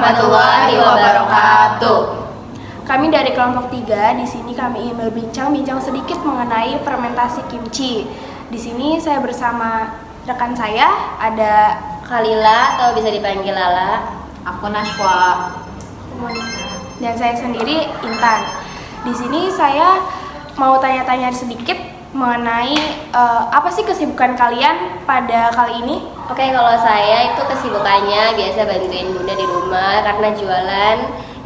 warahmatullahi wabarakatuh. Kami dari kelompok 3, di sini kami ingin berbincang-bincang sedikit mengenai fermentasi kimchi. Di sini saya bersama rekan saya, ada Khalila atau bisa dipanggil Lala. Aku Nashwa. dan saya sendiri Intan. Di sini saya mau tanya-tanya sedikit mengenai apa sih kesibukan kalian pada kali ini? Oke, kalau saya itu kesibukannya biasa bantuin bunda di rumah karena jualan.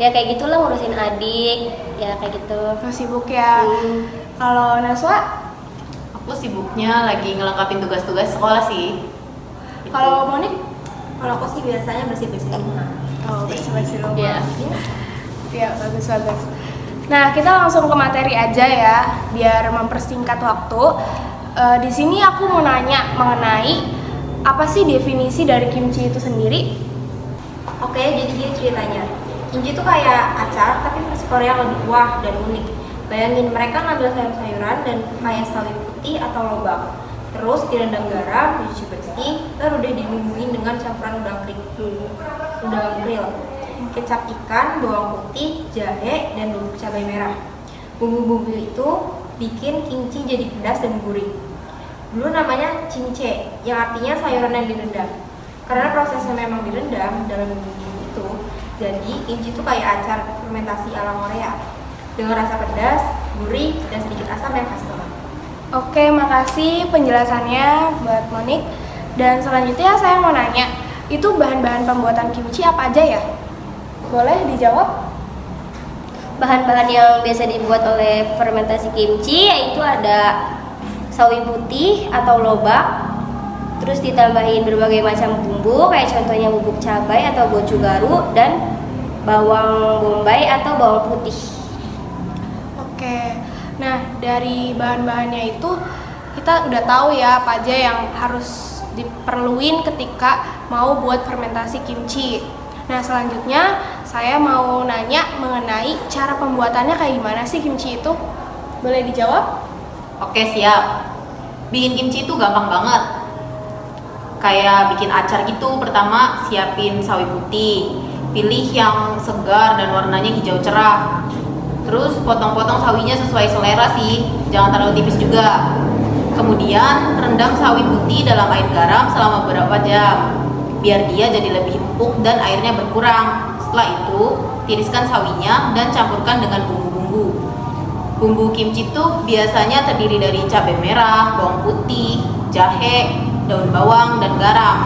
Ya kayak gitulah, ngurusin adik, ya kayak gitu. Sibuk ya. Kalau Naswa? Aku sibuknya lagi ngelengkapin tugas-tugas sekolah sih. Kalau Monik? Kalau aku sih biasanya bersih-bersih rumah. Oh, bersih-bersih rumah. Iya. Ya, bagus-bagus. Nah, kita langsung ke materi aja ya, biar mempersingkat waktu. Di sini aku mau nanya mengenai apa sih definisi dari kimchi itu sendiri? Oke, jadi gini ceritanya. Kimchi itu kayak acar, tapi versi Korea yang lebih wah dan unik. Bayangin mereka ngambil sayur-sayuran dan kayak sawi putih atau lobak. Terus direndam garam, dicuci bersih, baru deh dibumbuin dengan campuran udang krill, kecap ikan, bawang putih, jahe, dan bubuk cabai merah. Bumbu-bumbu itu bikin kimchi jadi pedas dan gurih. Dulu namanya cimche, yang artinya sayuran yang direndam. Karena prosesnya memang direndam dalam bumbu itu, jadi kimchi itu kayak acar fermentasi ala Korea dengan rasa pedas, gurih, dan sedikit asam yang khas banget. Oke, makasih penjelasannya buat Monik. Dan selanjutnya saya mau nanya, itu bahan-bahan pembuatan kimchi apa aja ya? Boleh dijawab? Bahan-bahan yang biasa dibuat oleh fermentasi kimchi yaitu ada sawi putih atau lobak, terus ditambahin berbagai macam bumbu kayak contohnya bubuk cabai atau gochugaru dan bawang bombay atau bawang putih. Oke, nah dari bahan-bahannya itu kita udah tahu ya apa aja yang harus diperluin ketika mau buat fermentasi kimchi. Nah selanjutnya saya mau nanya mengenai cara pembuatannya kayak gimana sih kimchi itu? Boleh dijawab? Oke, siap. Bikin kimchi itu gampang banget. Kayak bikin acar gitu, pertama siapin sawi putih. Pilih yang segar dan warnanya hijau cerah. Terus potong-potong sawinya sesuai selera sih, jangan terlalu tipis juga. Kemudian rendam sawi putih dalam air garam selama beberapa jam, biar dia jadi lebih empuk dan airnya berkurang. Setelah itu, tiriskan sawinya dan campurkan dengan bumbu-bumbu. Bumbu kimchi itu biasanya terdiri dari cabai merah, bawang putih, jahe, daun bawang, dan garam.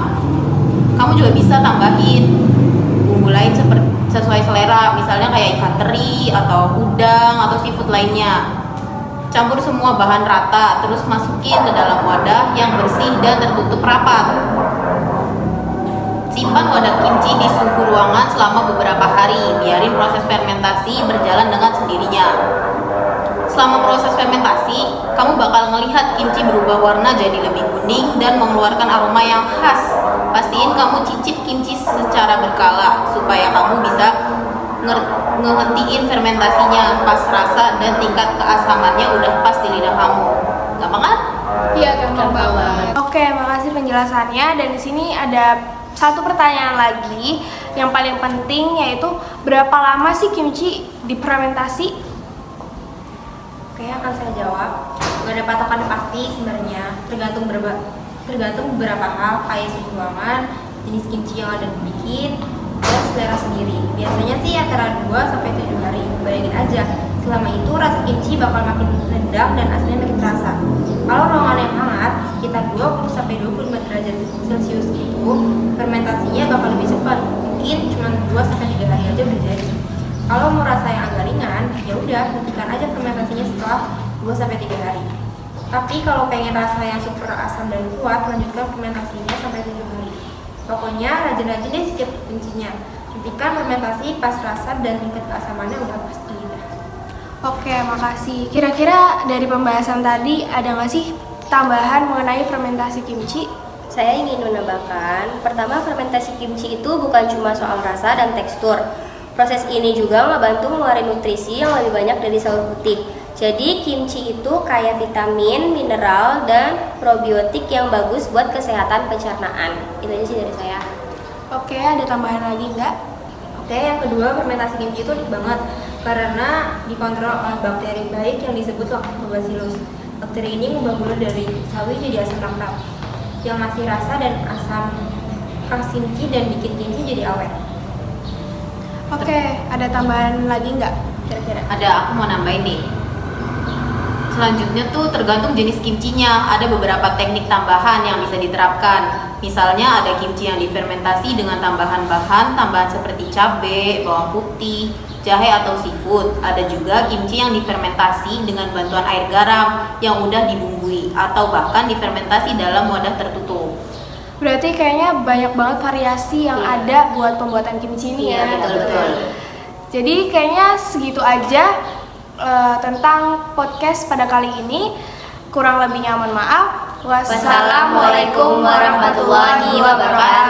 Kamu juga bisa tambahin bumbu lain sesuai selera, misalnya kayak ikan teri atau udang atau seafood lainnya. Campur semua bahan rata, terus masukin ke dalam wadah yang bersih dan tertutup rapat. Simpan wadah kimchi di suhu ruangan selama beberapa hari, biarin proses fermentasi berjalan dengan sendirinya. Selama proses fermentasi, kamu bakal melihat kimchi berubah warna jadi lebih kuning dan mengeluarkan aroma yang khas. Pastiin kamu cicip kimchi secara berkala supaya kamu bisa ngehentiin fermentasinya pas rasa dan tingkat keasamannya udah pas di lidah kamu. Gampang kan? Iya, gampang banget. Oke, makasih penjelasannya. Dan di sini ada satu pertanyaan lagi yang paling penting, yaitu berapa lama sih kimchi difermentasi? Oke, akan saya jawab. Gak ada patokan pasti sebenarnya, tergantung beberapa hal kayak suhu ruangan, jenis kimchi yang ada dibikin, dan selera sendiri. Biasanya sih antara 2 sampai 7 hari. Bayangin aja, selama itu rasa kimchi bakal makin rendang dan aslinya makin terasa. Kalau ruangan yang hangat, sekitar 20 sampai 25 derajat Celcius itu, fermentasinya bakal lebih cepat. Mungkin cuma 2 sampai 3 hari aja udah jadi. Kalau mau rasa yang agak ringan, ya udah hentikan aja fermentasinya setelah 2 sampai 3 hari. Tapi kalau pengen rasa yang super asam dan kuat, lanjutkan fermentasinya sampai 7 hari. Pokoknya rajin-rajin deh setiap kuncinya. Hentikan fermentasi pas rasa dan tingkat keasamannya udah pasti lidah. Oke, makasih. Kira-kira dari pembahasan tadi ada nggak sih tambahan mengenai fermentasi kimchi? Saya ingin menambahkan, pertama fermentasi kimchi itu bukan cuma soal rasa dan tekstur. Proses ini juga membantu mengeluarkan nutrisi yang lebih banyak dari sawi putih. Jadi kimchi itu kaya vitamin, mineral, dan probiotik yang bagus buat kesehatan pencernaan. Itu aja sih dari saya. Oke, ada tambahan lagi nggak? Oke, yang kedua, fermentasi kimchi itu unik banget karena dikontrol oleh bakteri baik yang disebut Lactobacillus. Bakteri ini mengubah gula dari sawi jadi asam laktat yang ngasih rasa dan asam khas kimchi dan bikin kimchi jadi awet. Oke, ada tambahan lagi nggak kira-kira? Ada, aku mau nambahin nih. Selanjutnya tuh tergantung jenis kimchinya. Ada beberapa teknik tambahan yang bisa diterapkan. Misalnya ada kimchi yang difermentasi dengan tambahan seperti cabai, bawang putih, jahe atau seafood. Ada juga kimchi yang difermentasi dengan bantuan air garam yang udah dibumbui atau bahkan difermentasi dalam wadah tertutup. Berarti kayaknya banyak banget variasi yang Iya. ada buat pembuatan kimchi ini ya. betul. Jadi kayaknya segitu aja tentang podcast pada kali ini. Kurang lebihnya mohon maaf. Wassalamualaikum warahmatullahi wabarakatuh.